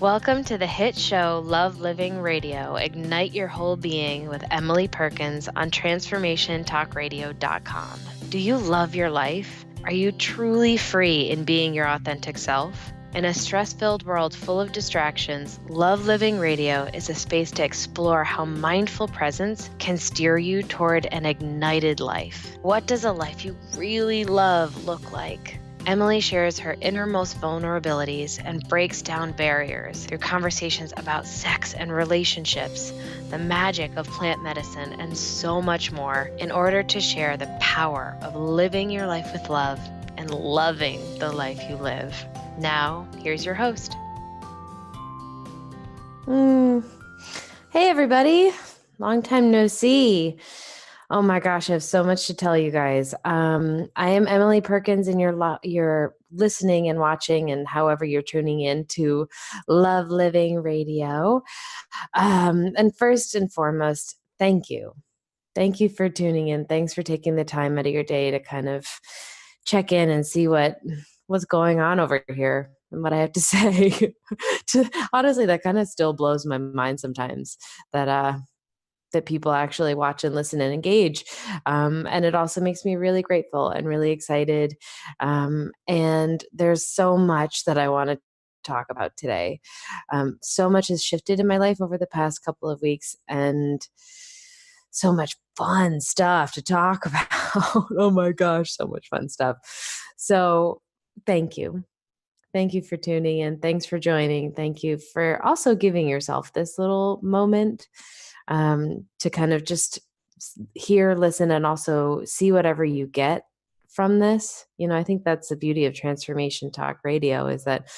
Welcome to the hit show Love Living Radio. Ignite your whole being with Emily Perkins on transformationtalkradio.com. Do you love your life? Are you truly free in being your authentic self? In a stress-filled world full of distractions, Love Living Radio is a space to explore how mindful presence can steer you toward an ignited life. What does a life you really love look like? Emily shares her innermost vulnerabilities and breaks down barriers through conversations about sex and relationships, the magic of plant medicine, and so much more in order to share the power of living your life with love and loving the life you live. Now, here's your host. Hey, everybody. Long time no see. Oh my gosh, I have so much to tell you guys. I am Emily Perkins, and you're listening and watching, and however you're tuning in to Love Living Radio. And first and foremost, thank you. Thank you for tuning in. Thanks for taking the time out of your day to kind of check in and see what's going on over here and what I have to say. Honestly, that kind of still blows my mind sometimes that people actually watch and listen and engage. And it also makes me really grateful and really excited. And there's so much that I want to talk about today. So much has shifted in my life over the past couple of weeks, and so much fun stuff to talk about. Oh my gosh, so much fun stuff. So thank you. Thank you for tuning in. Thanks for joining. Thank you for also giving yourself this little moment to kind of just hear, listen, and also see whatever you get from this. I think that's the beauty of Transformation Talk Radio, is that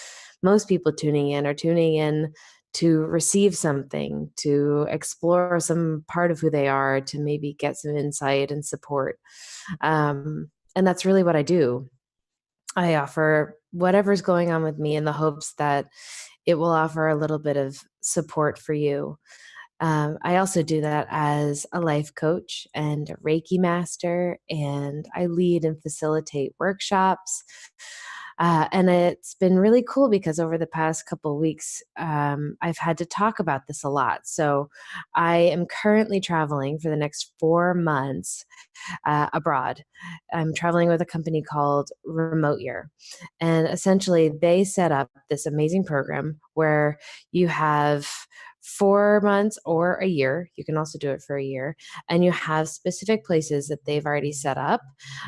most people tuning in are tuning in to receive something, to explore some part of who they are, to maybe get some insight and support. And that's really what I do. I offer whatever's going on with me in the hopes that it will offer a little bit of support for you. I also do that as a life coach and a Reiki master, and I lead and facilitate workshops. And it's been really cool because over the past couple of weeks, I've had to talk about this a lot. So I am currently traveling for the next 4 months abroad. I'm traveling with a company called Remote Year. And essentially, they set up this amazing program where you have 4 months or a year. You can also do it for a year. And you have specific places that they've already set up.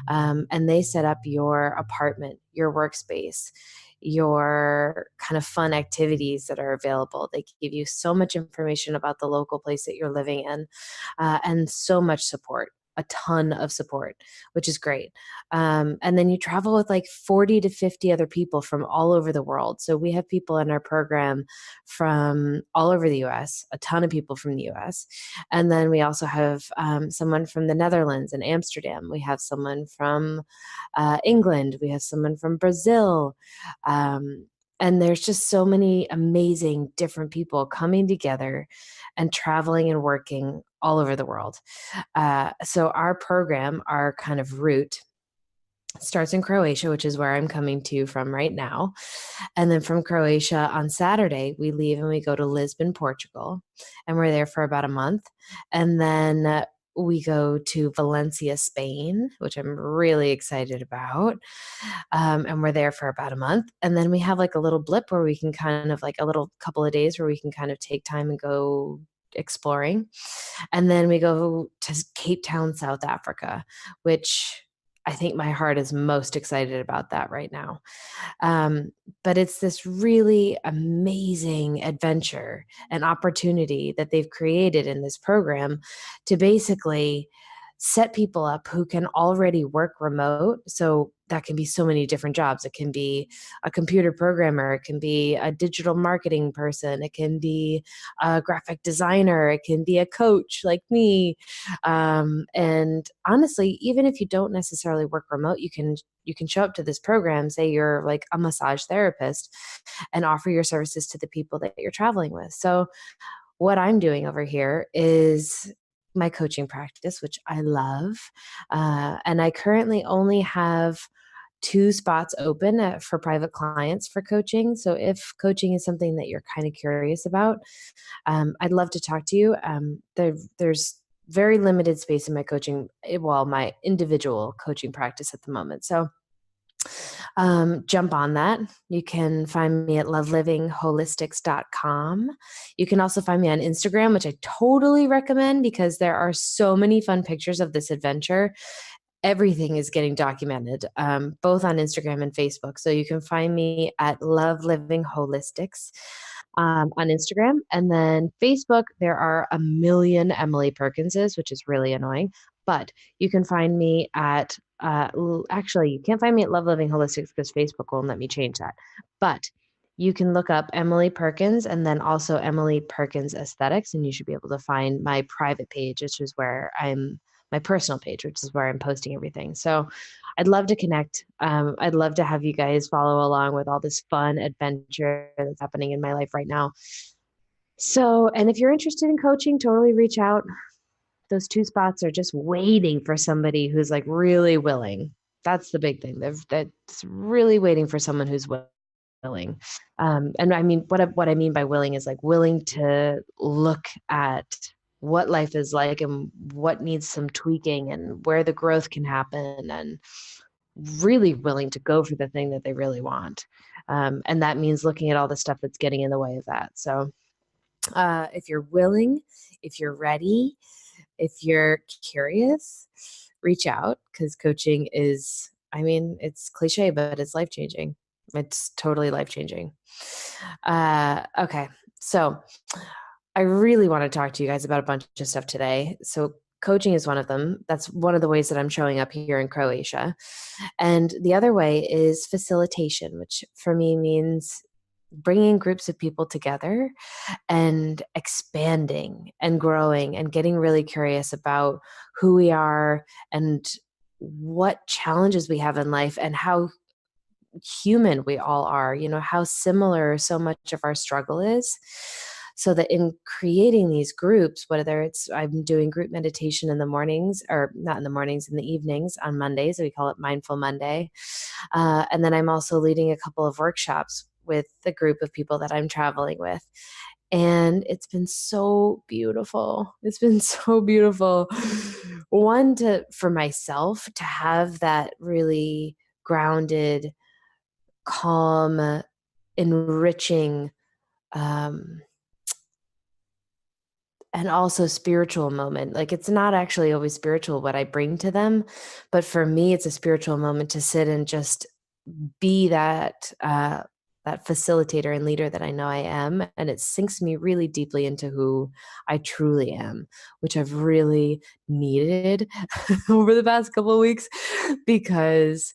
And they set up your apartment, your workspace, your kind of fun activities that are available. They give you so much information about the local place that you're living in, and so much support. A ton of support, which is great. And then you travel with like 40 to 50 other people from all over the world. So we have people in our program from all over the US, a ton of people from the US. And then we also have someone from the Netherlands and Amsterdam. We have someone from England. We have someone from Brazil. And there's just so many amazing different people coming together and traveling and working all over the world. So our program, our kind of route, starts in Croatia, which is where I'm coming to you from right now. And then from Croatia on Saturday, we leave and we go to Lisbon, Portugal. And we're there for about a month. And then we go to Valencia, Spain, which I'm really excited about. And we're there for about a month. And then we have like a little blip where we can kind of like a little couple of days where we can kind of take time and go exploring. And then we go to Cape Town, South Africa, which I think my heart is most excited about that right now. But it's this really amazing adventure and opportunity that they've created in this program to basically set people up who can already work remote. So that can be so many different jobs. It can be a computer programmer. It can be a digital marketing person. It can be a graphic designer. It can be a coach like me. And honestly, even if you don't necessarily work remote, you can show up to this program, say you're like a massage therapist, and offer your services to the people that you're traveling with. So what I'm doing over here is my coaching practice, which I love. And I currently only have 2 spots open for private clients for coaching. So if coaching is something that you're kind of curious about, I'd love to talk to you. There's very limited space in my coaching, well, my individual coaching practice at the moment. So jump on that. You can find me at lovelivingholistics.com. You can also find me on Instagram, which I totally recommend because there are so many fun pictures of this adventure. Everything is getting documented, both on Instagram and Facebook. So you can find me at Love Living Holistics on Instagram. And then Facebook, there are a million Emily Perkinses, which is really annoying. But you can find me at, actually, you can't find me at Love Living Holistics because Facebook won't let me change that. But you can look up Emily Perkins and then also Emily Perkins Aesthetics, and you should be able to find my private page, which is where my personal page, which is where I'm posting everything. So I'd love to connect. I'd love to have you guys follow along with all this fun adventure that's happening in my life right now. So, and if you're interested in coaching, totally reach out. Those 2 spots are just waiting for somebody who's like really willing. That's the big thing. That's really waiting for someone who's willing. And I mean, what I mean by willing is like willing to look at what life is like and what needs some tweaking and where the growth can happen, and really willing to go for the thing that they really want. And that means looking at all the stuff that's getting in the way of that. So if you're willing, if you're ready, if you're curious, reach out, because coaching is, I mean, it's cliche, but it's life changing. It's totally life changing. Okay. So I really want to talk to you guys about a bunch of stuff today. So coaching is one of them. That's one of the ways that I'm showing up here in Croatia. And the other way is facilitation, which for me means bringing groups of people together and expanding and growing and getting really curious about who we are and what challenges we have in life and how human we all are, how similar so much of our struggle is. So that in creating these groups, whether it's I'm doing group meditation in the mornings, or not in the mornings, in the evenings on Mondays, we call it Mindful Monday. And then I'm also leading a couple of workshops with the group of people that I'm traveling with. And it's been so beautiful. It's been so beautiful. One, for myself to have that really grounded, calm, enriching, and also spiritual moment. Like, it's not actually always spiritual what I bring to them, but for me, it's a spiritual moment to sit and just be that facilitator and leader that I know I am. And it sinks me really deeply into who I truly am, which I've really needed over the past couple of weeks, because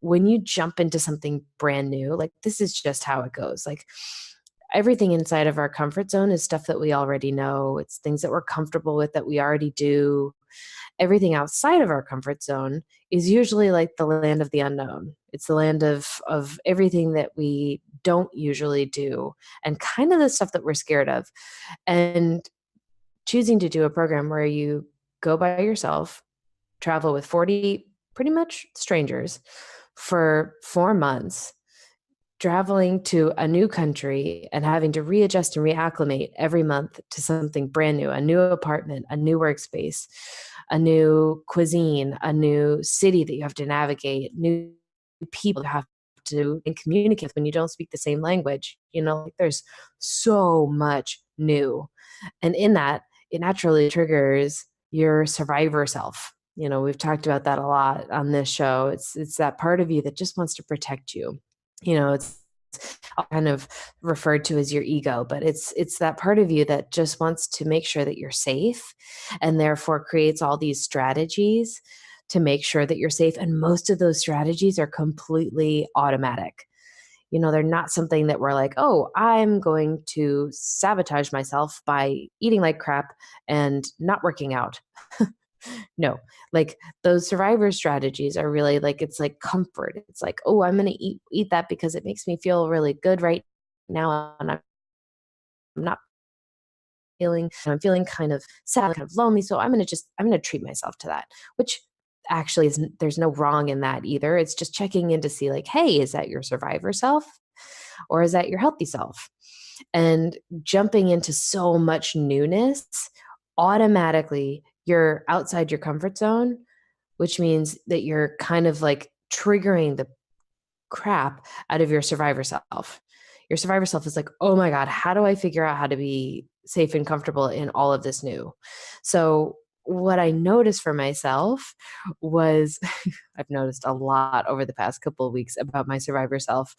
when you jump into something brand new, like, this is just how it goes. Like, everything inside of our comfort zone is stuff that we already know. It's things that we're comfortable with that we already do. Everything outside of our comfort zone is usually like the land of the unknown. It's the land of everything that we don't usually do, and kind of the stuff that we're scared of. And choosing to do a program where you go by yourself, travel with 40 pretty much strangers for 4 months, traveling to a new country and having to readjust and reacclimate every month to something brand new, a new apartment, a new workspace, a new cuisine, a new city that you have to navigate, new people you have to communicate with when you don't speak the same language. Like, there's so much new. And in that, it naturally triggers your survivor self. We've talked about that a lot on this show. It's that part of you that just wants to protect you. It's kind of referred to as your ego, but it's that part of you that just wants to make sure that you're safe, and therefore creates all these strategies to make sure that you're safe. And most of those strategies are completely automatic. They're not something that we're like, oh, I'm going to sabotage myself by eating like crap and not working out. No, like, those survivor strategies are really like, it's like comfort. It's like, oh, I'm going to eat that because it makes me feel really good right now. And I'm not I'm feeling kind of sad, kind of lonely. So I'm going to treat myself to that, which actually isn't, there's no wrong in that either. It's just checking in to see like, hey, is that your survivor self or is that your healthy self? And jumping into so much newness, automatically you're outside your comfort zone, which means that you're kind of like triggering the crap out of your survivor self. Your survivor self is like, oh my God, how do I figure out how to be safe and comfortable in all of this new? So, what I noticed for myself was I've noticed a lot over the past couple of weeks about my survivor self.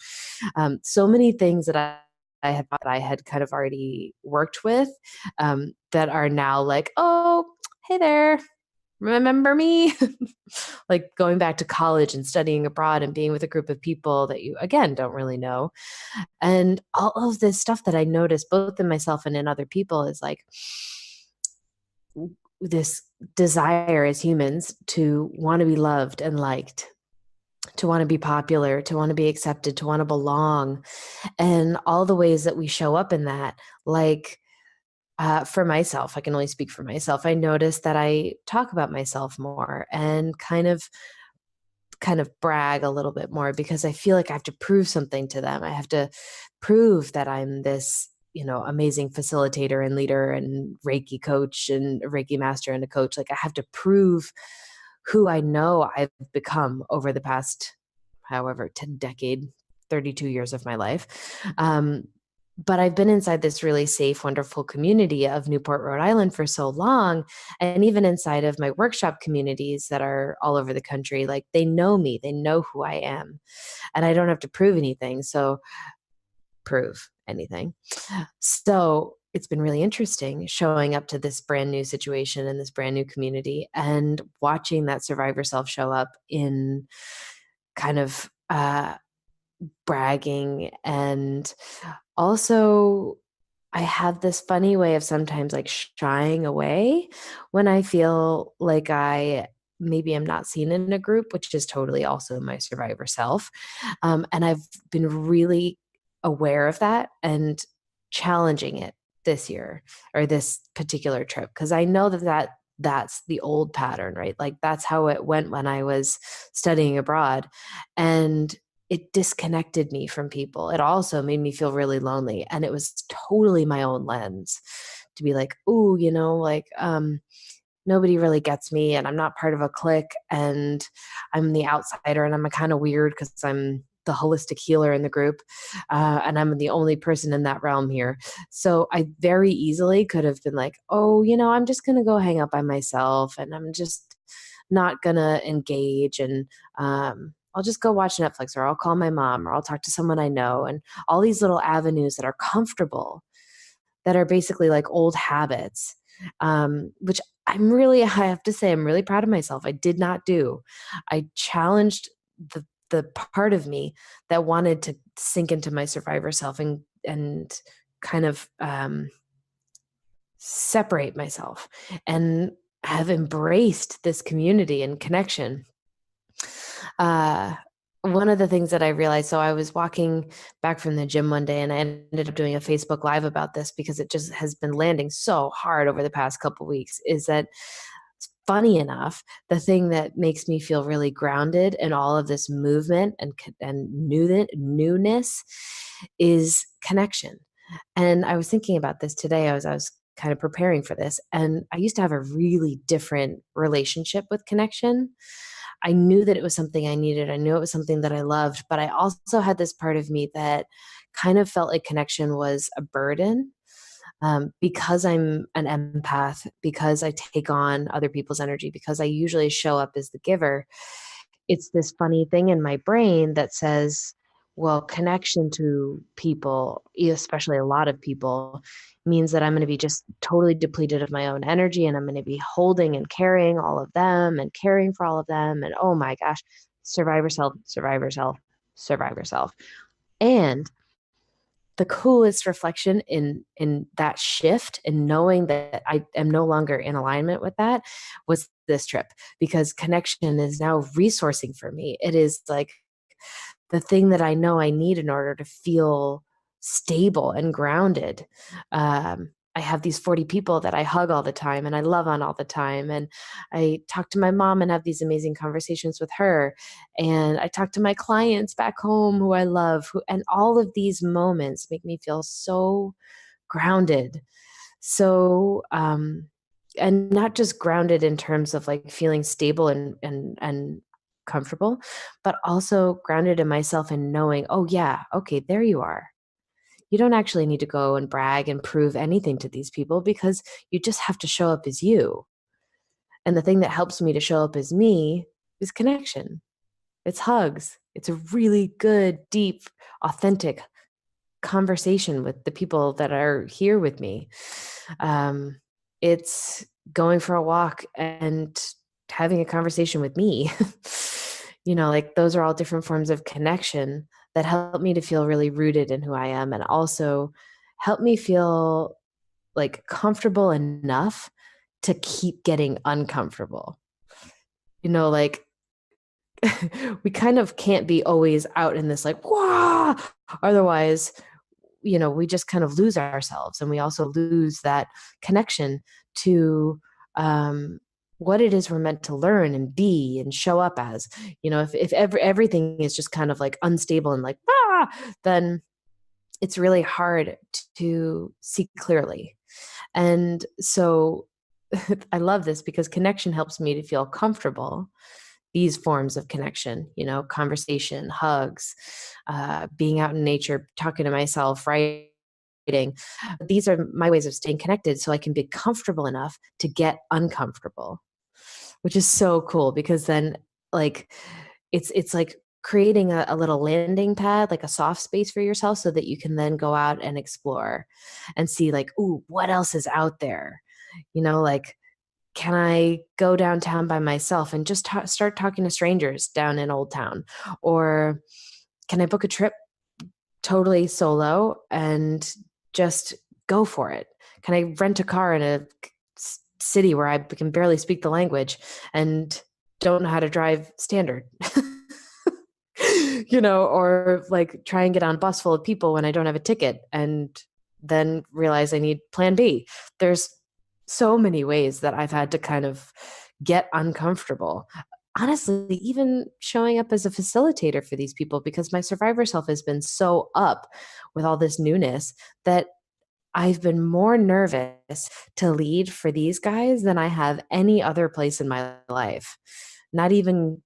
So many things that I had thought I had kind of already worked with that are now like, oh, hey there, remember me? Like going back to college and studying abroad and being with a group of people that you, again, don't really know. And all of this stuff that I noticed both in myself and in other people is like this desire as humans to want to be loved and liked, to want to be popular, to want to be accepted, to want to belong, and all the ways that we show up in that. Like, for myself, I can only speak for myself. I noticed that I talk about myself more and kind of brag a little bit more because I feel like I have to prove something to them. I have to prove that I'm this, amazing facilitator and leader and Reiki coach and a Reiki master and a coach. Like I have to prove who I know I've become over the past, however, 10 decade, 32 years of my life. But I've been inside this really safe, wonderful community of Newport, Rhode Island for so long. And even inside of my workshop communities that are all over the country, like they know me, they know who I am, and I don't have to prove anything. So, prove anything. So, it's been really interesting showing up to this brand new situation in this brand new community and watching that survivor self show up in kind of bragging. And also I have this funny way of sometimes like shying away when I feel like I maybe am not seen in a group, which is totally also my survivor self. And I've been really aware of that and challenging it this year or this particular trip because I know that's the old pattern, right? Like that's how it went when I was studying abroad. And it disconnected me from people. It also made me feel really lonely. And it was totally my own lens to be like, oh, nobody really gets me and I'm not part of a clique and I'm the outsider and I'm a kind of weird because I'm the holistic healer in the group. And I'm the only person in that realm here. So I very easily could have been like, oh, I'm just going to go hang out by myself and I'm just not going to engage. And I'll just go watch Netflix or I'll call my mom or I'll talk to someone I know. And all these little avenues that are comfortable, that are basically like old habits, which I have to say, I'm really proud of myself. I did not do. I challenged the part of me that wanted to sink into my survivor self and kind of separate myself and have embraced this community and connection. Uh, One of the things that I realized, so I was walking back from the gym one day and I ended up doing a Facebook Live about this because it just has been landing so hard over the past couple weeks, is that funny enough, the thing that makes me feel really grounded in all of this movement and newness is connection. And I was thinking about this today. I was kind of preparing for this, and I used to have a really different relationship with connection. I knew that it was something I needed. I knew it was something that I loved, but I also had this part of me that kind of felt like connection was a burden, because I'm an empath, because I take on other people's energy, because I usually show up as the giver. It's this funny thing in my brain that says, well, connection to people, especially a lot of people, means that I'm going to be just totally depleted of my own energy and I'm going to be holding and carrying all of them and caring for all of them. And oh my gosh, survivor self, survivor self, survivor self. And the coolest reflection in that shift and knowing that I am no longer in alignment with that was this trip, because connection is now resourcing for me. It is like the thing that I know I need in order to feel stable and grounded. I have these 40 people that I hug all the time and I love on all the time. And I talk to my mom and have these amazing conversations with her. And I talk to my clients back home who I love, and all of these moments make me feel so grounded. So, and not just grounded in terms of like feeling stable and comfortable, but also grounded in myself and knowing, oh yeah, okay, there you are. You don't actually need to go and brag and prove anything to these people because you just have to show up as you. And the thing that helps me to show up as me is connection. It's hugs. It's a really good, deep, authentic conversation with the people that are here with me. Um, it's going for a walk and having a conversation with me. Like those are all different forms of connection that help me to feel really rooted in who I am and also help me feel like comfortable enough to keep getting uncomfortable. Like we kind of can't be always out in this like, wow. Otherwise, we just kind of lose ourselves and we also lose that connection to what it is we're meant to learn and be and show up as. If everything is just kind of like unstable and like, then it's really hard to see clearly. And so I love this because connection helps me to feel comfortable. These forms of connection, conversation, hugs, being out in nature, talking to myself, writing. These are my ways of staying connected so I can be comfortable enough to get uncomfortable, which is so cool because then like it's like creating a little landing pad, like a soft space for yourself so that you can then go out and explore and see like, ooh, what else is out there? Like, can I go downtown by myself and just start talking to strangers down in Old Town? Or can I book a trip totally solo and just go for it? Can I rent a car in a city where I can barely speak the language and don't know how to drive standard? Or like try and get on a bus full of people when I don't have a ticket and then realize I need plan B. There's so many ways that I've had to kind of get uncomfortable. Honestly, even showing up as a facilitator for these people because my survivor self has been so up with all this newness that I've been more nervous to lead for these guys than I have any other place in my life. Not even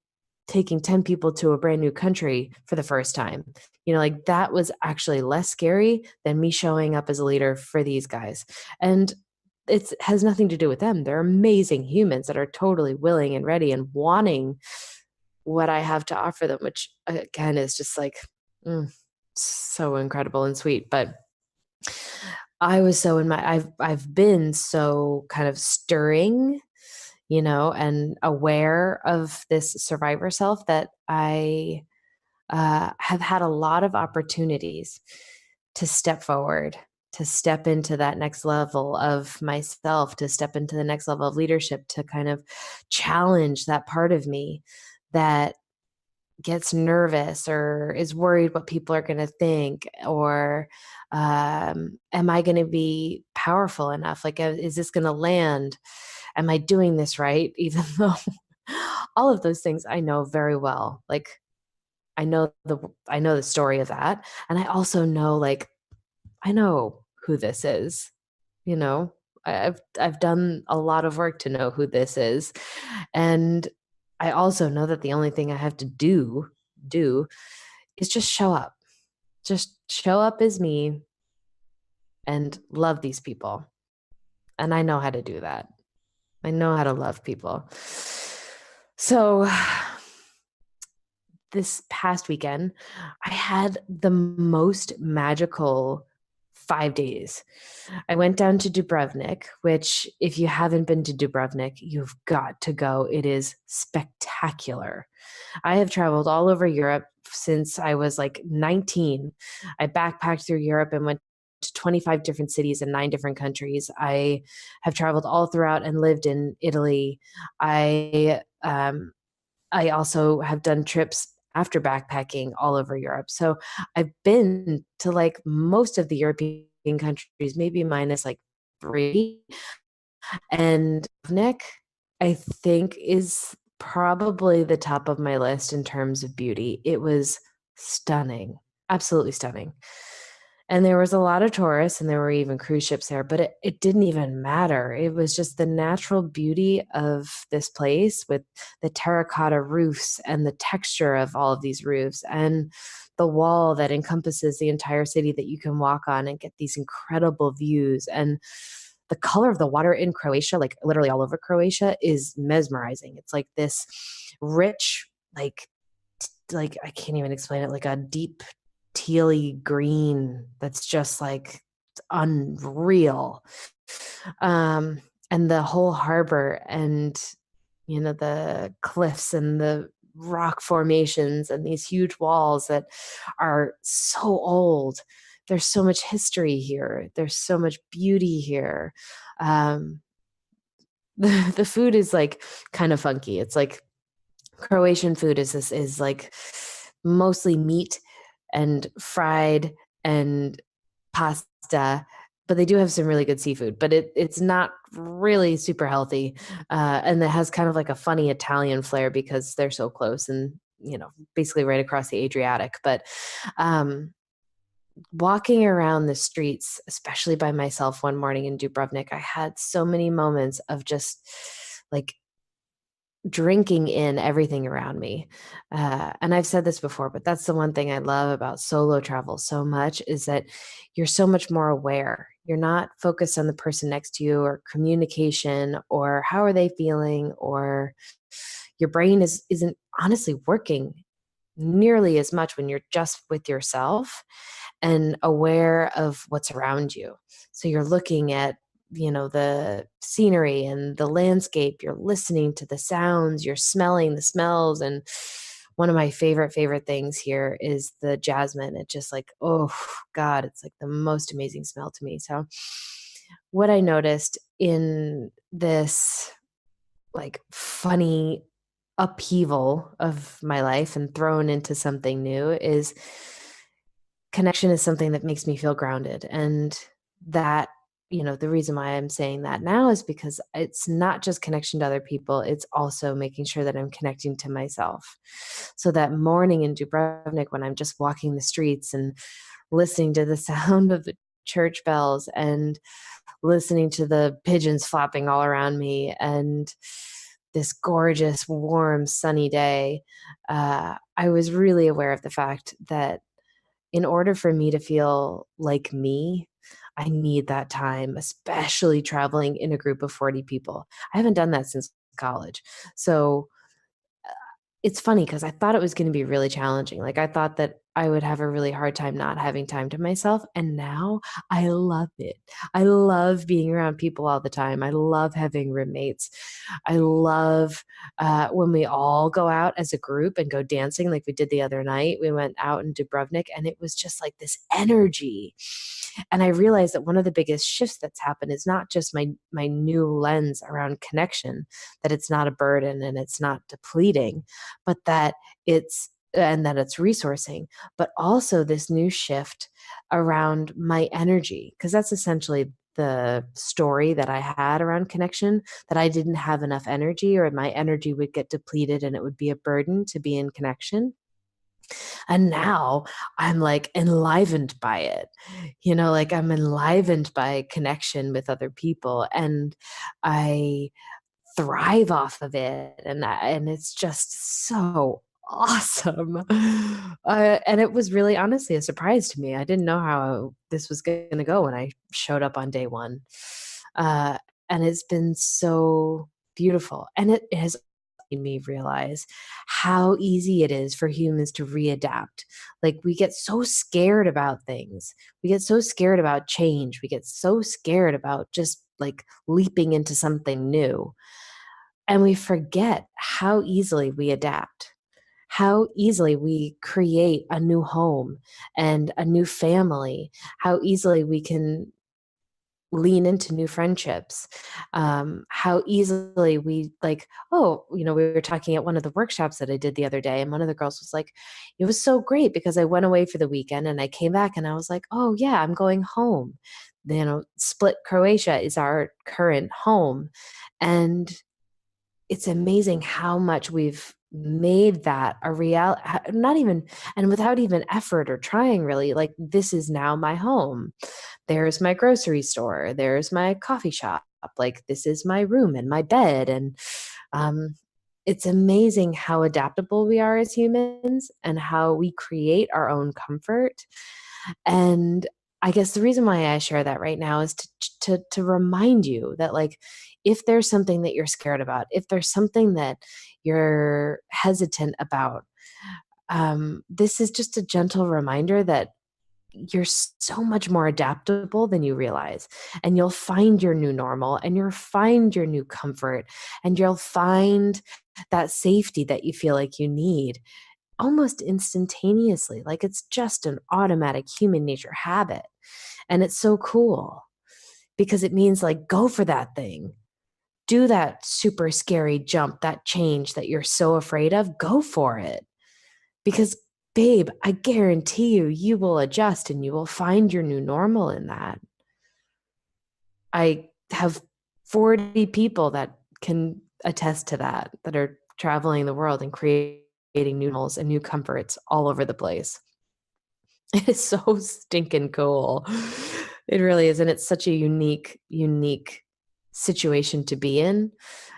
taking 10 people to a brand new country for the first time. Like that was actually less scary than me showing up as a leader for these guys. And it has nothing to do with them. They're amazing humans that are totally willing and ready and wanting what I have to offer them, which again is just like so incredible and sweet. But I was so I've been so kind of stirring, and aware of this survivor self that I have had a lot of opportunities to step forward, to step into that next level of myself, to step into the next level of leadership, to kind of challenge that part of me that gets nervous or is worried what people are going to think, or am I going to be powerful enough? Like, is this going to land? Am I doing this right? Even though all of those things I know very well. Like, I know the story of that, and I also know like I know who this is. You know, I've done a lot of work to know who this is, and I also know that the only thing I have to do is just show up. Just show up as me and love these people. And I know how to do that. I know how to love people. So this past weekend, I had the most magical 5 days. I went down to Dubrovnik, which, if you haven't been to Dubrovnik, you've got to go. It is spectacular. I have traveled all over Europe since I was like 19. I backpacked through Europe and went to 25 different cities in 9 different countries. I have traveled all throughout and lived in Italy. I also have done trips after backpacking all over Europe. So I've been to like most of the European countries, maybe minus like free. And Nick, I think, is probably the top of my list in terms of beauty. It was stunning, absolutely stunning. And there was a lot of tourists and there were even cruise ships there, but it didn't even matter. It was just the natural beauty of this place with the terracotta roofs and the texture of all of these roofs and the wall that encompasses the entire city that you can walk on and get these incredible views. And the color of the water in Croatia, like literally all over Croatia, is mesmerizing. It's like this rich, like I can't even explain it, like a deep tealy green that's just like unreal. Um, and the whole harbor and the cliffs and the rock formations and these huge walls that are so old. There's so much history here. There's so much beauty here. Um, the food is like kind of funky. It's like Croatian food is like mostly meat and fried and pasta, but they do have some really good seafood, but it's not really super healthy. And it has kind of like a funny Italian flair because they're so close and, basically right across the Adriatic. But um, walking around the streets, especially by myself one morning in Dubrovnik, I had so many moments of just like drinking in everything around me. And I've said this before, but that's the one thing I love about solo travel so much is that you're so much more aware. You're not focused on the person next to you or communication or how are they feeling or your brain isn't honestly working nearly as much when you're just with yourself and aware of what's around you. So you're looking at, the scenery and the landscape, you're listening to the sounds, you're smelling the smells. And one of my favorite things here is the jasmine. It just like, oh God, it's like the most amazing smell to me. So what I noticed in this like funny upheaval of my life and thrown into something new is connection is something that makes me feel grounded. And that, the reason why I'm saying that now is because it's not just connection to other people, it's also making sure that I'm connecting to myself. So that morning in Dubrovnik, when I'm just walking the streets and listening to the sound of the church bells and listening to the pigeons flopping all around me and this gorgeous, warm, sunny day, I was really aware of the fact that in order for me to feel like me, I need that time, especially traveling in a group of 40 people. I haven't done that since college. So it's funny because I thought it was going to be really challenging. Like I thought that I would have a really hard time not having time to myself. And now I love it. I love being around people all the time. I love having roommates. I love when we all go out as a group and go dancing like we did the other night. We went out in Dubrovnik and it was just like this energy. And I realized that one of the biggest shifts that's happened is not just my new lens around connection, that it's not a burden and it's not depleting, but that it's resourcing, but also this new shift around my energy, because that's essentially the story that I had around connection, that I didn't have enough energy or my energy would get depleted and it would be a burden to be in connection. And now I'm like enlivened by it, like I'm enlivened by connection with other people and I thrive off of it. And it's just so awesome. And it was really honestly a surprise to me. I didn't know how this was going to go when I showed up on day one. Uh, and it's been so beautiful. And it has made me realize how easy it is for humans to readapt. Like we get so scared about things. We get so scared about change. We get so scared about just like leaping into something new. And we forget how easily we adapt, how easily we create a new home and a new family, how easily we can lean into new friendships, how easily we like, oh, we were talking at one of the workshops that I did the other day, and one of the girls was like, it was so great because I went away for the weekend and I came back and I was like, oh yeah, I'm going home. Split, Croatia is our current home. And it's amazing how much we've made that a reality, not even, and without even effort or trying really, like, this is now my home. There's my grocery store. There's my coffee shop. Like, this is my room and my bed. And it's amazing how adaptable we are as humans and how we create our own comfort. And I guess the reason why I share that right now is to remind you that, like, if there's something that you're scared about, if there's something that you're hesitant about, this is just a gentle reminder that you're so much more adaptable than you realize. And you'll find your new normal, and you'll find your new comfort, and you'll find that safety that you feel like you need almost instantaneously. Like, it's just an automatic human nature habit. And it's so cool because it means, like, go for that thing. Do that super scary jump, that change that you're so afraid of. Go for it. Because, babe, I guarantee you, you will adjust and you will find your new normal in that. I have 40 people that can attest to that are traveling the world and creating new normals and new comforts all over the place. It is so stinking cool. It really is. And it's such a unique situation to be in.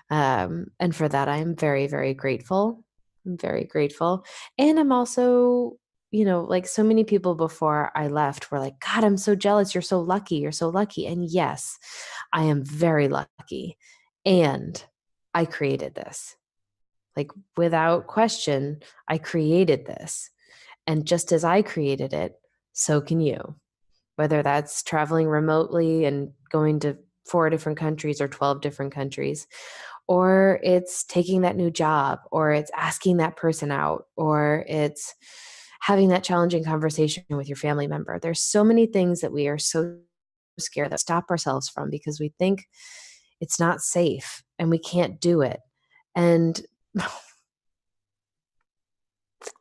And for that, I'm very, very grateful. I'm very grateful. And I'm also, like so many people before I left were like, God, I'm so jealous. You're so lucky. You're so lucky. And yes, I am very lucky. And I created this. Like, without question, I created this. And just as I created it, so can you. Whether that's traveling remotely and going to 4 different countries or 12 different countries, or it's taking that new job, or it's asking that person out, or it's having that challenging conversation with your family member. There's so many things that we are so scared that stop ourselves from because we think it's not safe and we can't do it. And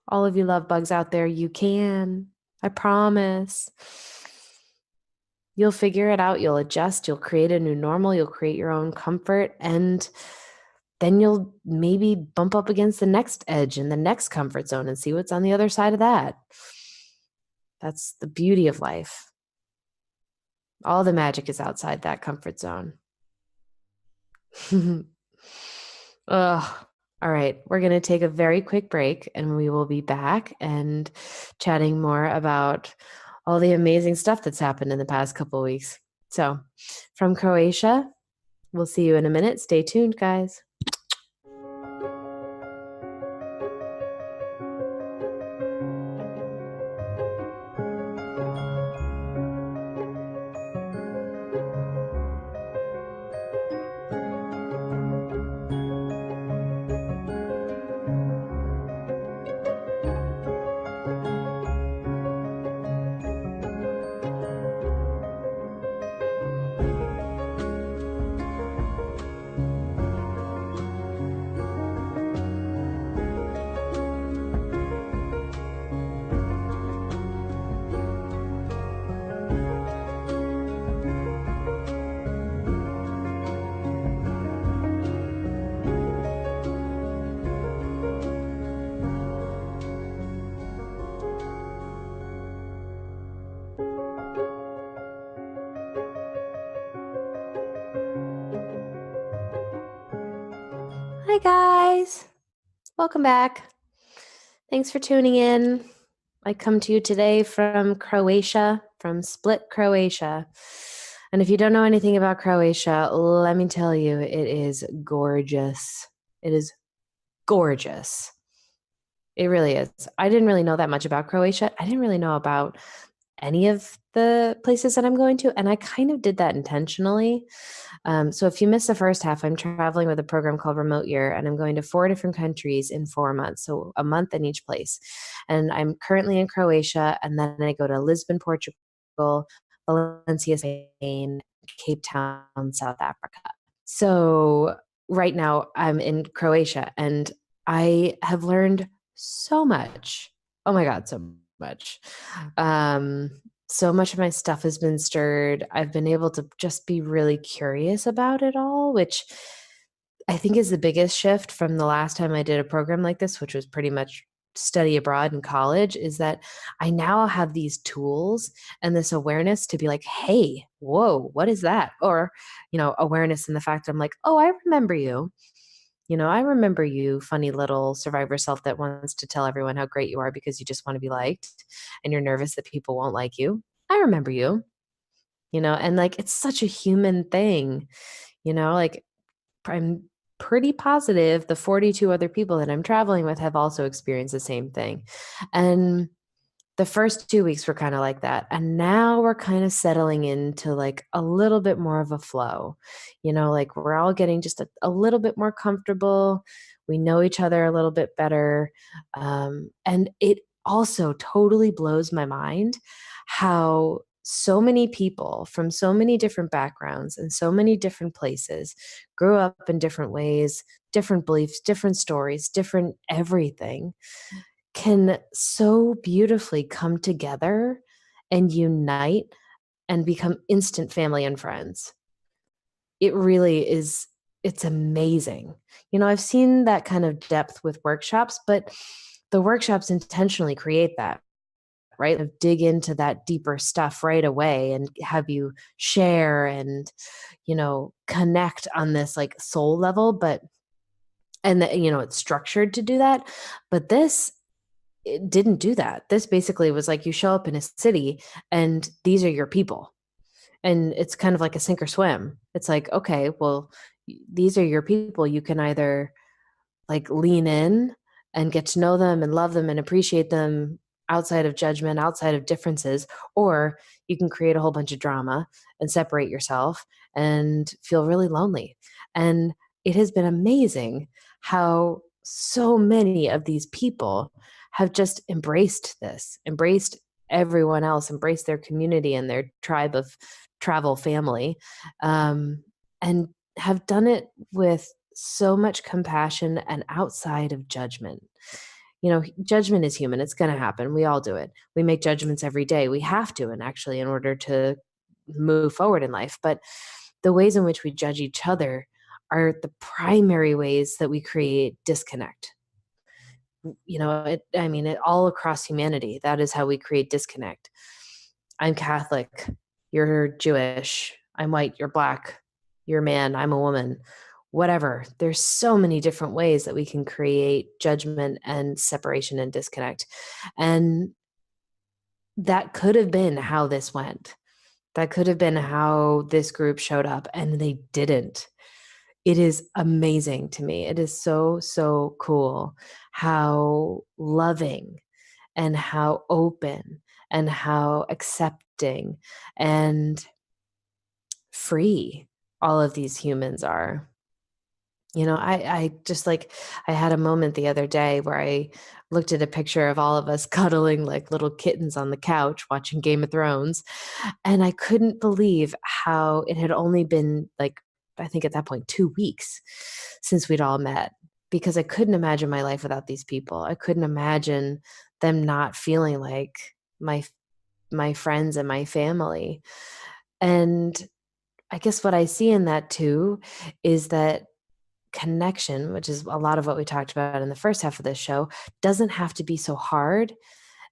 all of you love bugs out there, you can. I promise. You'll figure it out. You'll adjust. You'll create a new normal. You'll create your own comfort. And then you'll maybe bump up against the next edge and the next comfort zone and see what's on the other side of that. That's the beauty of life. All the magic is outside that comfort zone. Ugh. All right, we're going to take a very quick break and we will be back and chatting more about all the amazing stuff that's happened in the past couple of weeks. So, from Croatia, we'll see you in a minute. Stay tuned, guys. Hi, guys. Welcome back. Thanks for tuning in. I come to you today from Croatia, from Split, Croatia. And if you don't know anything about Croatia, let me tell you, it is gorgeous. It is gorgeous. It really is. I didn't really know that much about Croatia. I didn't really know about any of the places that I'm going to. And I kind of did that intentionally. So if you missed the first half, I'm traveling with a program called Remote Year, and I'm going to 4 different countries in 4 months. So a month in each place. And I'm currently in Croatia, and then I go to Lisbon, Portugal, Valencia, Spain, Cape Town, South Africa. So right now I'm in Croatia, and I have learned so much. Oh my God, so much. So much of my stuff has been stirred. I've been able to just be really curious about it all, which I think is the biggest shift from the last time I did a program like this, which was pretty much study abroad in college, is that I now have these tools and this awareness to be like, hey, whoa, what is that? Or, awareness in the fact that I'm like, oh, I remember you. I remember you, funny little survivor self that wants to tell everyone how great you are because you just want to be liked and you're nervous that people won't like you. I remember you, and like it's such a human thing, like I'm pretty positive the 42 other people that I'm traveling with have also experienced the same thing. And the first 2 weeks were kind of like that. And now we're kind of settling into like a little bit more of a flow. Like we're all getting just a little bit more comfortable. We know each other a little bit better. And it also totally blows my mind how so many people from so many different backgrounds and so many different places grew up in different ways, different beliefs, different stories, different everything can so beautifully come together and unite and become instant family and friends. It really is, it's amazing. I've seen that kind of depth with workshops, but the workshops intentionally create that, right? Of dig into that deeper stuff right away and have you share and, connect on this like soul level, but and that, it's structured to do that. But this it didn't do that. This basically was like you show up in a city and these are your people. And it's kind of like a sink or swim. It's like, okay, well, these are your people. You can either like lean in and get to know them and love them and appreciate them outside of judgment, outside of differences, or you can create a whole bunch of drama and separate yourself and feel really lonely. And it has been amazing how so many of these people have just embraced this, embraced everyone else, embraced their community and their tribe of travel family, and have done it with so much compassion and outside of judgment. Judgment is human. It's going to happen. We all do it. We make judgments every day. We have to, and actually, in order to move forward in life. But the ways in which we judge each other are the primary ways that we create disconnect. It all across humanity. That is how we create disconnect. I'm Catholic. You're Jewish. I'm white. You're black. You're a man. I'm a woman. Whatever. There's so many different ways that we can create judgment and separation and disconnect. And that could have been how this went. That could have been how this group showed up, and they didn't. It is amazing to me. It is so, so cool how loving and how open and how accepting and free all of these humans are. I just like, I had a moment the other day where I looked at a picture of all of us cuddling like little kittens on the couch watching Game of Thrones. And I couldn't believe how it had only been like, I think at that point, 2 weeks since we'd all met, because I couldn't imagine my life without these people. I couldn't imagine them not feeling like my my friends and my family. And I guess what I see in that too is that connection, which is a lot of what we talked about in the first half of this show, doesn't have to be so hard,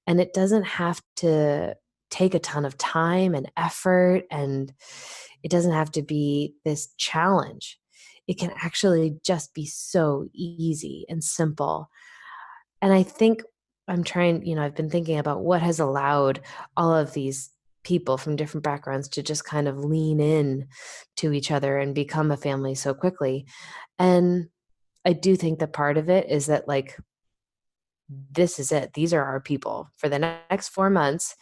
and it doesn't have to take a ton of time and effort, and it doesn't have to be this challenge. It can actually just be so easy and simple. And I think I've been thinking about what has allowed all of these people from different backgrounds to just kind of lean in to each other and become a family so quickly. And I do think that part of it is that, like, this is it. These are our people for the next 4 months.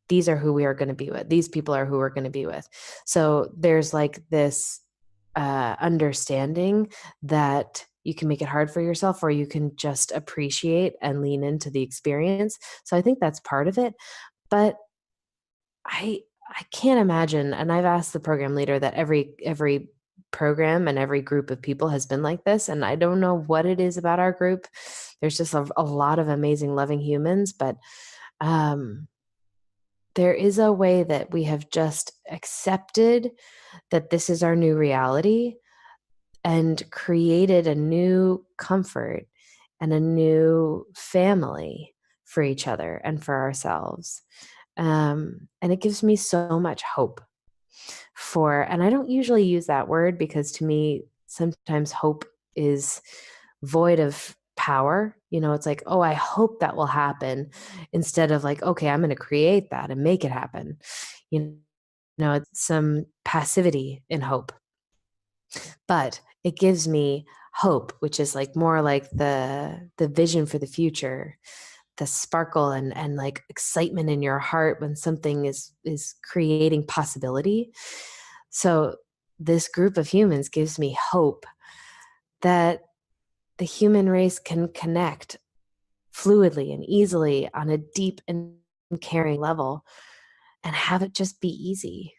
These are who we are going to be with. These people are who we're going to be with. So there's like this understanding that you can make it hard for yourself, or you can just appreciate and lean into the experience. So I think that's part of it. But I I can't imagine, and I've asked the program leader that every program and every group of people has been like this, and I don't know what it is about our group. There's just a lot of amazing, loving humans, but um, there is a way that we have just accepted that this is our new reality and created a new comfort and a new family for each other and for ourselves. And it gives me so much hope and I don't usually use that word because to me, sometimes hope is void of power. It's like, oh, I hope that will happen instead of like, okay, I'm going to create that and make it happen. You it's some passivity in hope, but it gives me hope, which is like more like the vision for the future, the sparkle and like excitement in your heart when something is creating possibility. So this group of humans gives me hope that the human race can connect fluidly and easily on a deep and caring level and have it just be easy.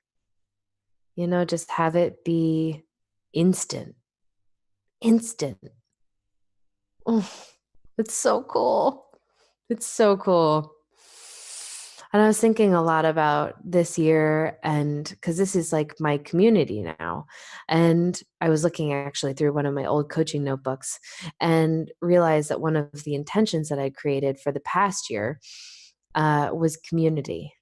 Just have it be instant. Instant. Oh, it's so cool. It's so cool. And I was thinking a lot about this year, and because this is like my community now. And I was looking actually through one of my old coaching notebooks and realized that one of the intentions that I created for the past year was community.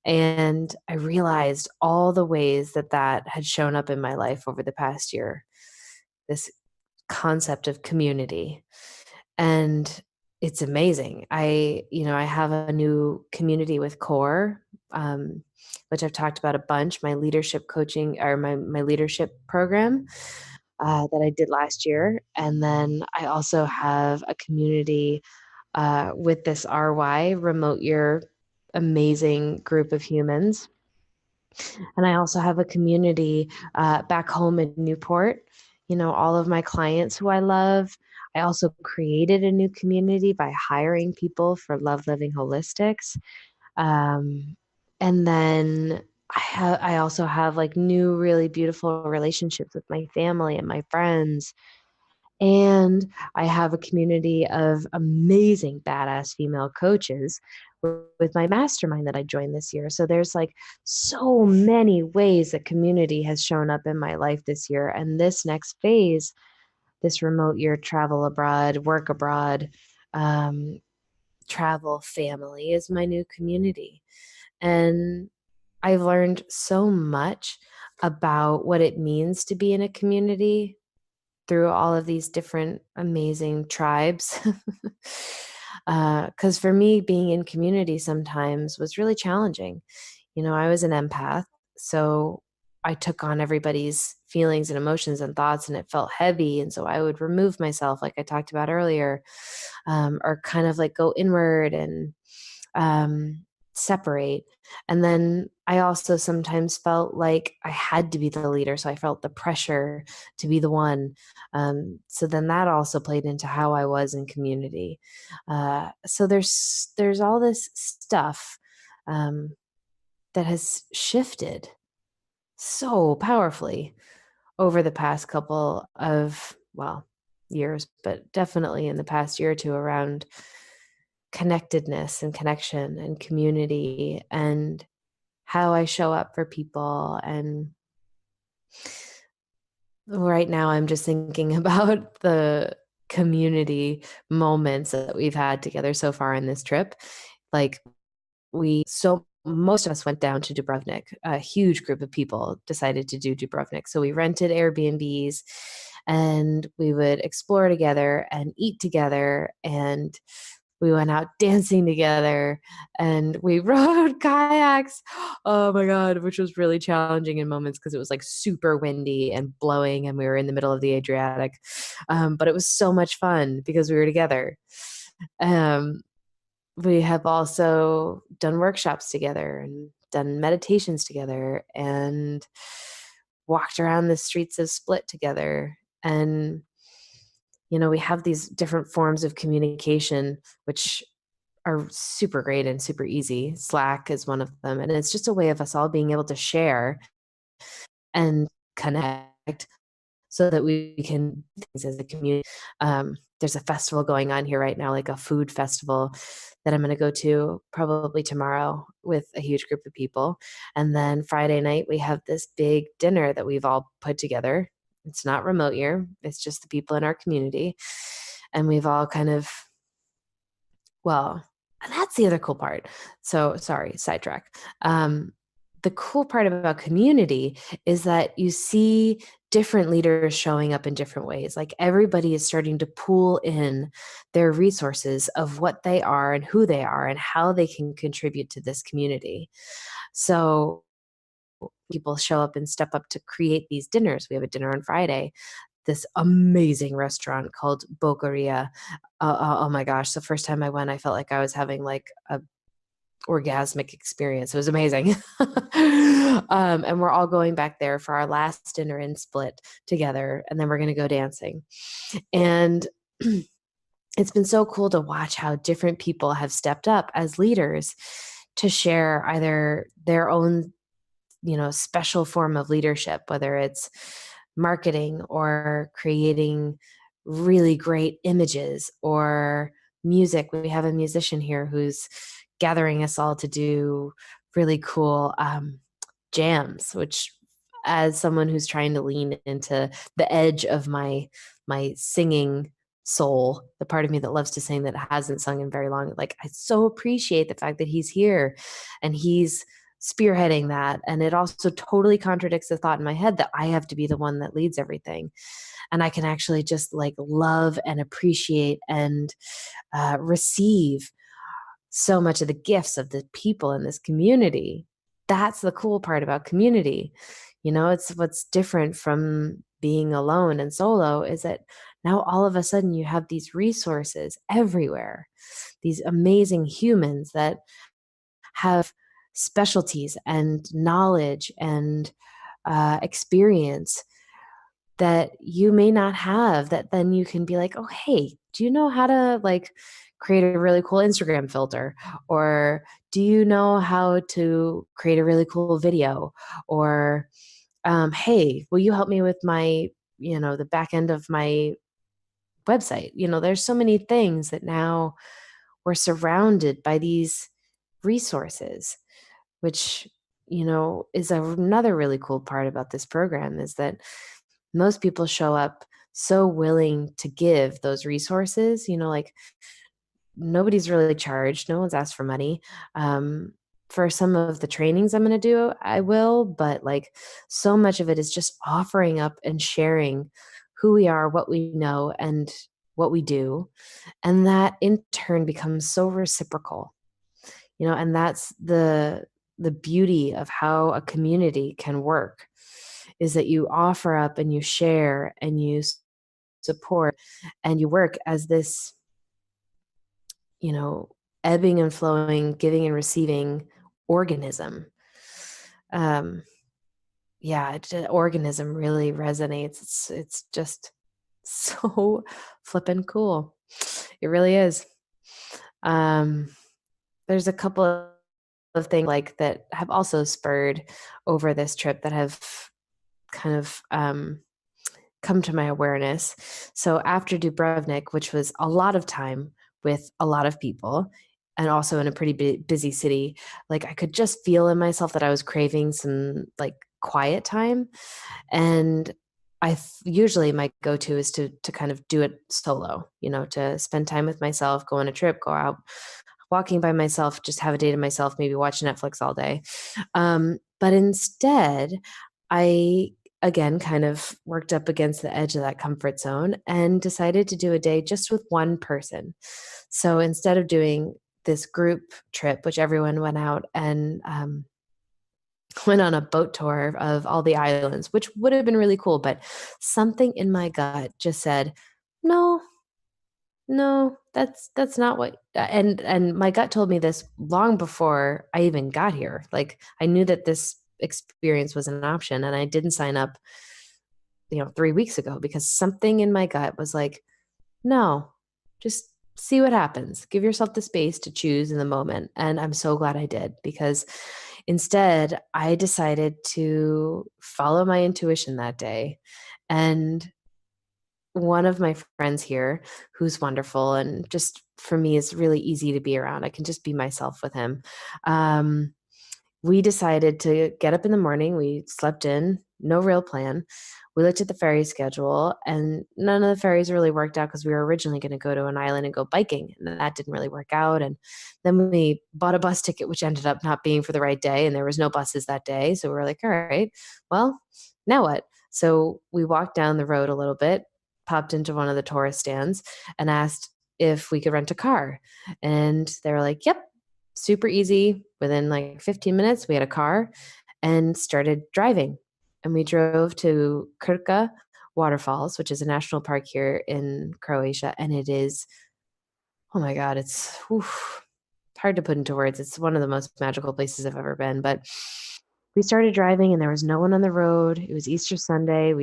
And I realized all the ways that had shown up in my life over the past year, this concept of community. And it's amazing. I have a new community with CORE, which I've talked about a bunch, my leadership coaching or my leadership program that I did last year. And then I also have a community with this RY Remote Year amazing group of humans. And I also have a community back home in Newport. All of my clients who I love. I also created a new community by hiring people for Love Living Holistics. And then I also have like new, really beautiful relationships with my family and my friends. And I have a community of amazing, badass female coaches with my mastermind that I joined this year. So there's like so many ways that community has shown up in my life this year. And this next phase, this remote year, travel abroad, work abroad, travel family is my new community. And I've learned so much about what it means to be in a community through all of these different amazing tribes. Because for me, being in community sometimes was really challenging. I was an empath, so I took on everybody's feelings and emotions and thoughts, and it felt heavy. And so I would remove myself, like I talked about earlier, or kind of like go inward and separate. And then I also sometimes felt like I had to be the leader. So I felt the pressure to be the one. So then that also played into how I was in community. So there's all this stuff that has shifted so powerfully over the past couple of, well, years, but definitely in the past year or two around connectedness and connection and community and how I show up for people. And right now I'm just thinking about the community moments that we've had together so far in this trip. Like most of us went down to Dubrovnik. A huge group of people decided to do Dubrovnik. So we rented Airbnbs and we would explore together and eat together, and we went out dancing together and we rode kayaks. Oh my God, which was really challenging in moments because it was like super windy and blowing and we were in the middle of the Adriatic. But it was so much fun because we were together. We have also done workshops together and done meditations together and walked around the streets of Split together. And, we have these different forms of communication, which are super great and super easy. Slack is one of them. And it's just a way of us all being able to share and connect so that we can do things as a community. There's a festival going on here right now, like a food festival that I'm going to go to probably tomorrow with a huge group of people. And then Friday night, we have this big dinner that we've all put together. It's not remote year, it's just the people in our community. And we've all kind of, well, and that's the other cool part. So, sorry, sidetrack. The cool part about community is that you see different leaders showing up in different ways. Like everybody is starting to pool in their resources of what they are and who they are and how they can contribute to this community. So people show up and step up to create these dinners. We have a dinner on Friday, this amazing restaurant called Boqueria. Oh my gosh, the first time I went, I felt like I was having like a orgasmic experience. It was amazing. And we're all going back there for our last dinner in Split together, and then we're going to go dancing. And it's been so cool to watch how different people have stepped up as leaders to share either their own, special form of leadership, whether it's marketing or creating really great images or music. We have a musician here who's gathering us all to do really cool jams, which, as someone who's trying to lean into the edge of my singing soul, the part of me that loves to sing that hasn't sung in very long, like I so appreciate the fact that he's here and he's spearheading that. And it also totally contradicts the thought in my head that I have to be the one that leads everything. And I can actually just like love and appreciate and receive so much of the gifts of the people in this community. That's the cool part about community. It's what's different from being alone and solo is that now all of a sudden you have these resources everywhere, these amazing humans that have specialties and knowledge and experience that you may not have, that then you can be like, oh, hey, do you know how to like create a really cool Instagram filter? Or do you know how to create a really cool video? Or, hey, will you help me with my, the back end of my website? There's so many things that now we're surrounded by these resources, which, is another really cool part about this program is that most people show up so willing to give those resources, like nobody's really charged. No one's asked for money. For some of the trainings I'm going to do, I will, but like so much of it is just offering up and sharing who we are, what we know, and what we do. And that in turn becomes so reciprocal, and that's the beauty of how a community can work, is that you offer up and you share and you support and you work as this, ebbing and flowing, giving and receiving organism. Organism really resonates. It's just so flippin' cool. It really is. There's a couple of things like that have also spurred over this trip that have kind of come to my awareness. So after Dubrovnik, which was a lot of time with a lot of people and also in a pretty busy city, like I could just feel in myself that I was craving some like quiet time. And usually my go-to is to kind of do it solo, to spend time with myself, go on a trip, go out walking by myself, just have a day to myself, maybe watch Netflix all day. But instead, I again kind of worked up against the edge of that comfort zone and decided to do a day just with one person. So instead of doing this group trip, which everyone went out and went on a boat tour of all the islands, which would have been really cool, but something in my gut just said, no, that's not what. And my gut told me this long before I even got here. Like I knew that this experience was an option, and I didn't sign up, 3 weeks ago because something in my gut was like, no, just see what happens. Give yourself the space to choose in the moment. And I'm so glad I did, because instead I decided to follow my intuition that day. And one of my friends here, who's wonderful and just for me is really easy to be around. I can just be myself with him. Um, we decided to get up in the morning. We slept in, no real plan. We looked at the ferry schedule, and none of the ferries really worked out because we were originally going to go to an island and go biking, and that didn't really work out. And then we bought a bus ticket, which ended up not being for the right day, and there was no buses that day. So we were like, all right, well, now what? So we walked down the road a little bit, popped into one of the tourist stands, and asked if we could rent a car. And they were like, yep, super easy. Within like 15 minutes, we had a car and started driving. And we drove to Krka Waterfalls, which is a national park here in Croatia. And it is, oh my God, it's hard to put into words. It's one of the most magical places I've ever been. But we started driving and there was no one on the road. It was Easter Sunday.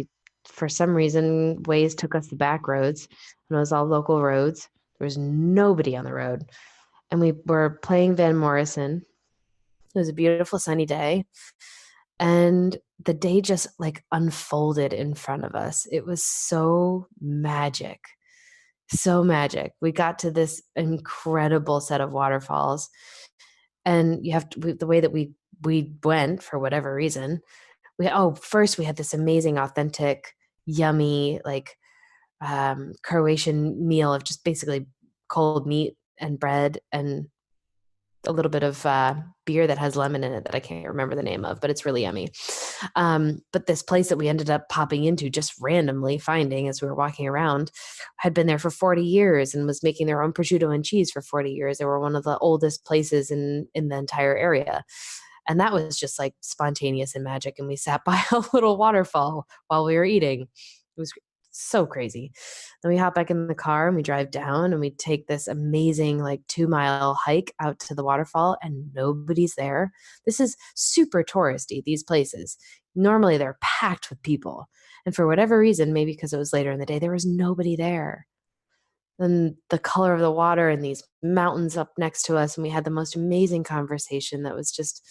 For some reason, Waze took us the back roads, and it was all local roads. There was nobody on the road. And we were playing Van Morrison. It was a beautiful sunny day. And the day just like unfolded in front of us. It was so magic. So magic. We got to this incredible set of waterfalls. And you have to, the way that we went for whatever reason, first we had this amazing, authentic, yummy, like Croatian meal of just basically cold meat and bread and a little bit of beer that has lemon in it that I can't remember the name of, but it's really yummy. But this place that we ended up popping into just randomly finding as we were walking around had been there for 40 years and was making their own prosciutto and cheese for 40 years. They were one of the oldest places in the entire area. And that was just like spontaneous and magic. And we sat by a little waterfall while we were eating. It was so crazy. Then we hop back in the car and we drive down and we take this amazing like 2-mile hike out to the waterfall and nobody's there. This is super touristy, these places. Normally they're packed with people. And for whatever reason, maybe because it was later in the day, there was nobody there. And the color of the water and these mountains up next to us. And we had the most amazing conversation that was just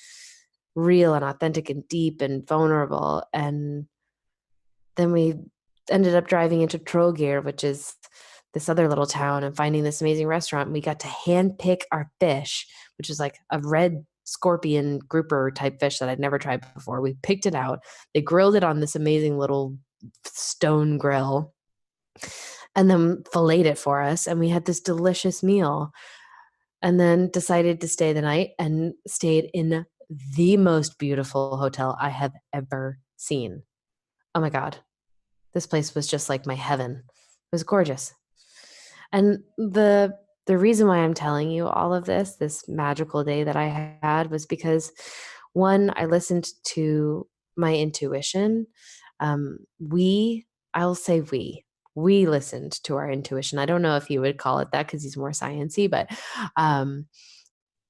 real and authentic and deep and vulnerable. And then we ended up driving into Trollgear, which is this other little town, and finding this amazing restaurant. And we got to hand pick our fish, which is like a red scorpion grouper type fish that I'd never tried before. We picked it out. They grilled it on this amazing little stone grill and then filleted it for us. And we had this delicious meal and then decided to stay the night and stayed in the most beautiful hotel I have ever seen. Oh my God. This place was just like my heaven. It was gorgeous. And the reason why I'm telling you all of this magical day that I had was because one, I listened to my intuition. I'll say we listened to our intuition. I don't know if you would call it that because he's more sciencey, but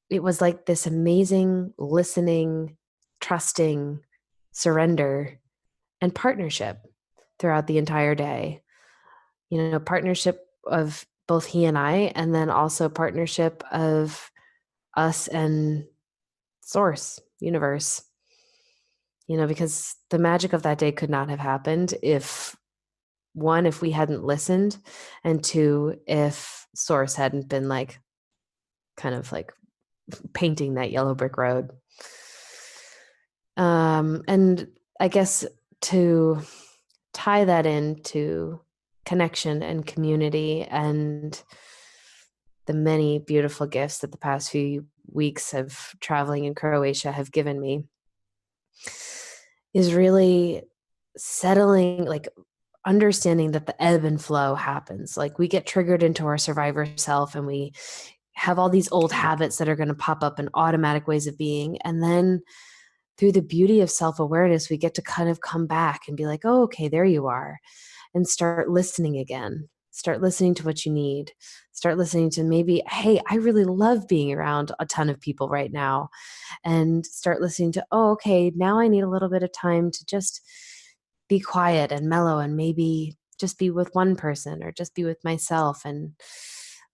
it was like this amazing listening, trusting, surrender, and partnership throughout the entire day. Partnership of both he and I, and then also partnership of us and source, universe, because the magic of that day could not have happened if we hadn't listened, and two, if source hadn't been like kind of like painting that yellow brick road. And I guess to tie that into connection and community and the many beautiful gifts that the past few weeks of traveling in Croatia have given me is really settling, like understanding that the ebb and flow happens. Like we get triggered into our survivor self and we have all these old habits that are going to pop up in automatic ways of being. And then through the beauty of self-awareness, we get to kind of come back and be like, oh, okay, there you are. And start listening again. Start listening to what you need. Start listening to maybe, hey, I really love being around a ton of people right now. And start listening to, oh, okay, now I need a little bit of time to just be quiet and mellow and maybe just be with one person or just be with myself. And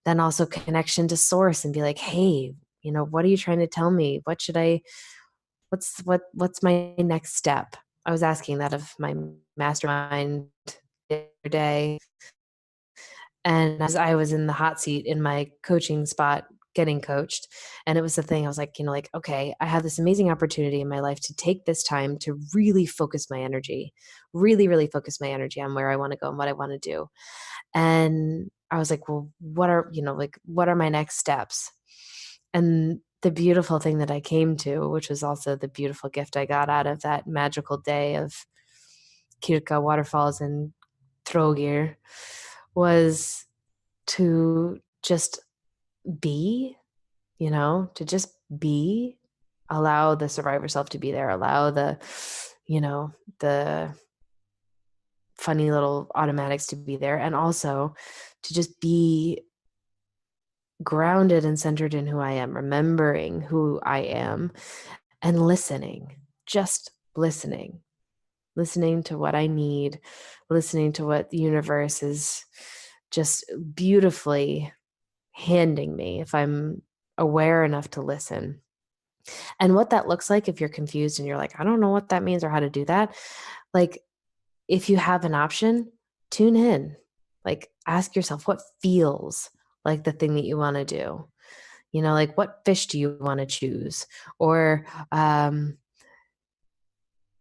then also connection to source and be like, hey, what are you trying to tell me? What's my next step? I was asking that of my mastermind the other day. And as I was in the hot seat in my coaching spot, getting coached, and it was the thing, I was like, okay, I have this amazing opportunity in my life to take this time to really focus my energy, really, really focus my energy on where I want to go and what I want to do. And I was like, well, what are my next steps? And the beautiful thing that I came to, which was also the beautiful gift I got out of that magical day of Kirka waterfalls in Trogir, was to just be, to just be, allow the survivor self to be there, allow the funny little automatics to be there, and also to just be grounded and centered in who I am, remembering who I am, and listening, just listening to what I need, listening to what the universe is just beautifully handing me if I'm aware enough to listen. And what that looks like, if you're confused and you're like, I don't know what that means or how to do that, like, if you have an option, tune in. Like, ask yourself what feels like the thing that you want to do. Like, what fish do you want to choose? Or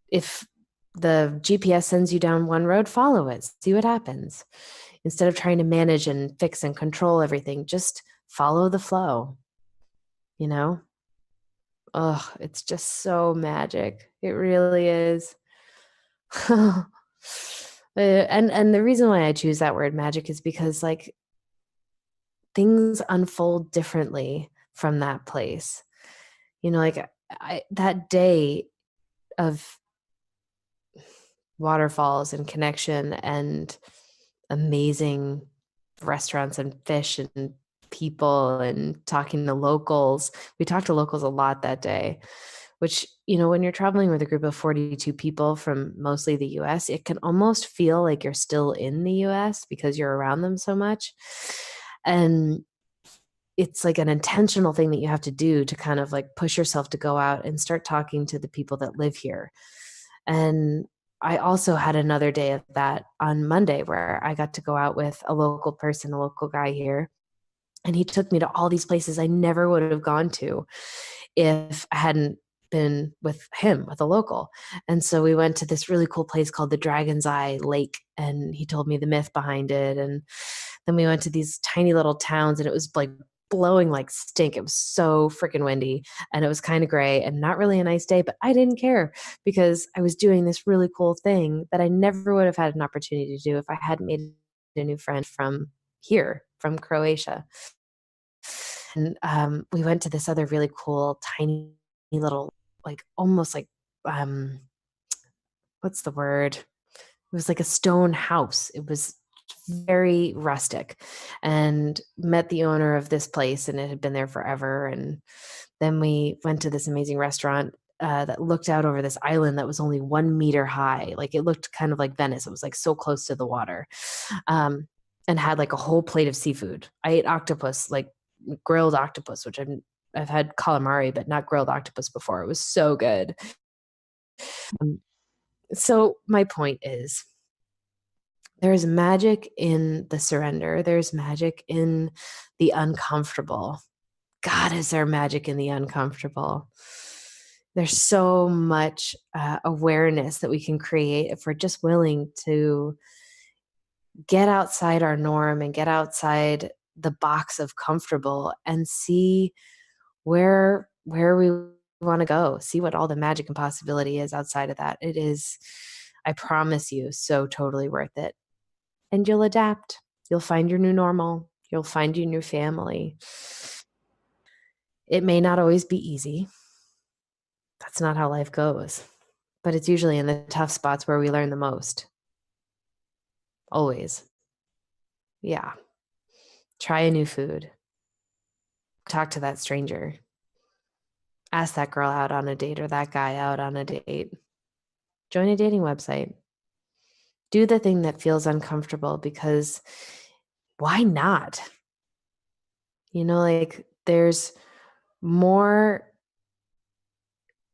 if the GPS sends you down one road, follow it, see what happens. Instead of trying to manage and fix and control everything, just follow the flow, you know? Oh, it's just so magic. It really is. And the reason why I choose that word magic is because, like, things unfold differently from that place. Like, that day of waterfalls and connection and amazing restaurants and fish and people and talking to locals. We talked to locals a lot that day, which, when you're traveling with a group of 42 people from mostly the US, it can almost feel like you're still in the US because you're around them so much. And it's like an intentional thing that you have to do to kind of like push yourself to go out and start talking to the people that live here. And I also had another day of that on Monday where I got to go out with a local person, a local guy here. And he took me to all these places I never would have gone to if I hadn't been with him, with a local. And so we went to this really cool place called the Dragon's Eye Lake, and he told me the myth behind it. And then we went to these tiny little towns, and it was like blowing like stink. It was so freaking windy, and it was kind of gray and not really a nice day, but I didn't care because I was doing this really cool thing that I never would have had an opportunity to do if I hadn't made a new friend from here, from Croatia. And we went to this other really cool, tiny little, like almost like, um, what's the word? It was like a stone house. It was very rustic, and met the owner of this place, and it had been there forever. And then we went to this amazing restaurant that looked out over this island that was only 1 meter high. Like, it looked kind of like Venice. It was like so close to the water, and had like a whole plate of seafood. I ate octopus, like grilled octopus, which I've had calamari, but not grilled octopus before. It was so good. So my point is, there's magic in the surrender. There's magic in the uncomfortable. God, is there magic in the uncomfortable? There's so much awareness that we can create if we're just willing to get outside our norm and get outside the box of comfortable and see where we want to go, see what all the magic and possibility is outside of that. It is, I promise you, so totally worth it. And you'll adapt. You'll find your new normal. You'll find your new family. It may not always be easy. That's not how life goes. But it's usually in the tough spots where we learn the most. Always. Yeah. Try a new food. Talk to that stranger. Ask that girl out on a date or that guy out on a date. Join a dating website. Do the thing that feels uncomfortable, because why not? Like there's more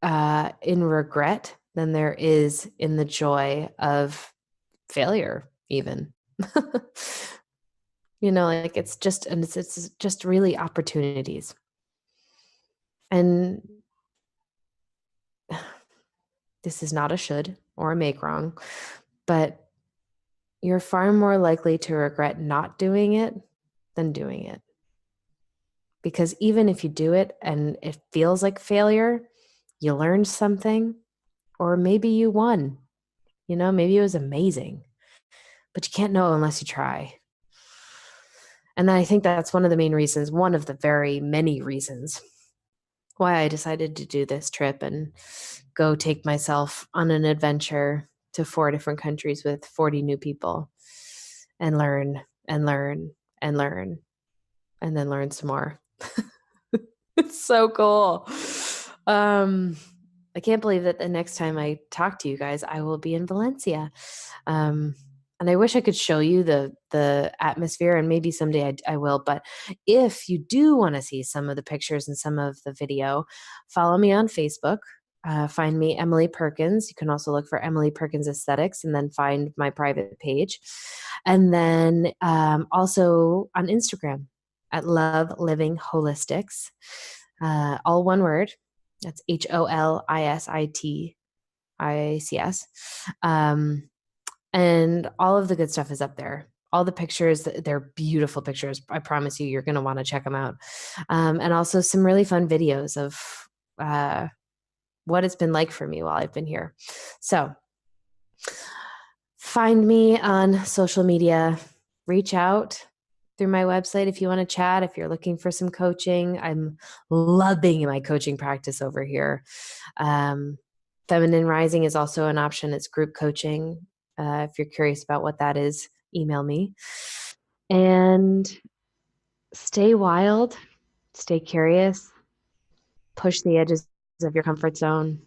in regret than there is in the joy of failure, even. Like it's just really opportunities. And this is not a should or a make wrong, but you're far more likely to regret not doing it than doing it. Because even if you do it and it feels like failure, you learned something, or maybe you won. Maybe it was amazing, but you can't know unless you try. And I think that's one of the very many reasons why I decided to do this trip and go take myself on an adventure to 4 different countries with 40 new people and learn and learn and learn and then learn some more. It's so cool. I can't believe that the next time I talk to you guys, I will be in Valencia. And I wish I could show you the atmosphere, and maybe someday I will. But if you do want to see some of the pictures and some of the video, follow me on Facebook. Find me, Emily Perkins. You can also look for Emily Perkins Aesthetics and then find my private page. And then also on Instagram at Love Living Holistics, all one word. That's HOLISITICS. And all of the good stuff is up there. All the pictures, they're beautiful pictures. I promise you're going to want to check them out. And also some really fun videos of what it's been like for me while I've been here. So find me on social media, reach out through my website if you want to chat, if you're looking for some coaching. I'm loving my coaching practice over here. Feminine Rising is also an option. It's group coaching. If you're curious about what that is, email me. And stay wild, stay curious, push the edges of your comfort zone.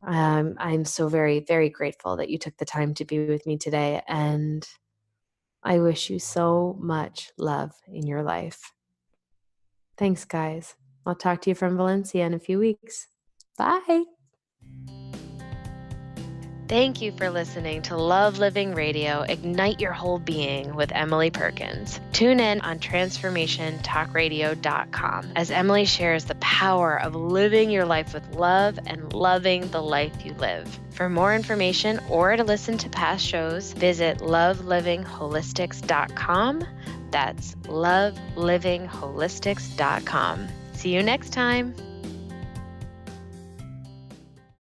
I'm so very, very grateful that you took the time to be with me today. And I wish you so much love in your life. Thanks, guys. I'll talk to you from Valencia in a few weeks. Bye. Thank you for listening to Love Living Radio, Ignite Your Whole Being with Emily Perkins. Tune in on transformationtalkradio.com as Emily shares the power of living your life with love and loving the life you live. For more information or to listen to past shows, visit lovelivingholistics.com. That's lovelivingholistics.com. See you next time.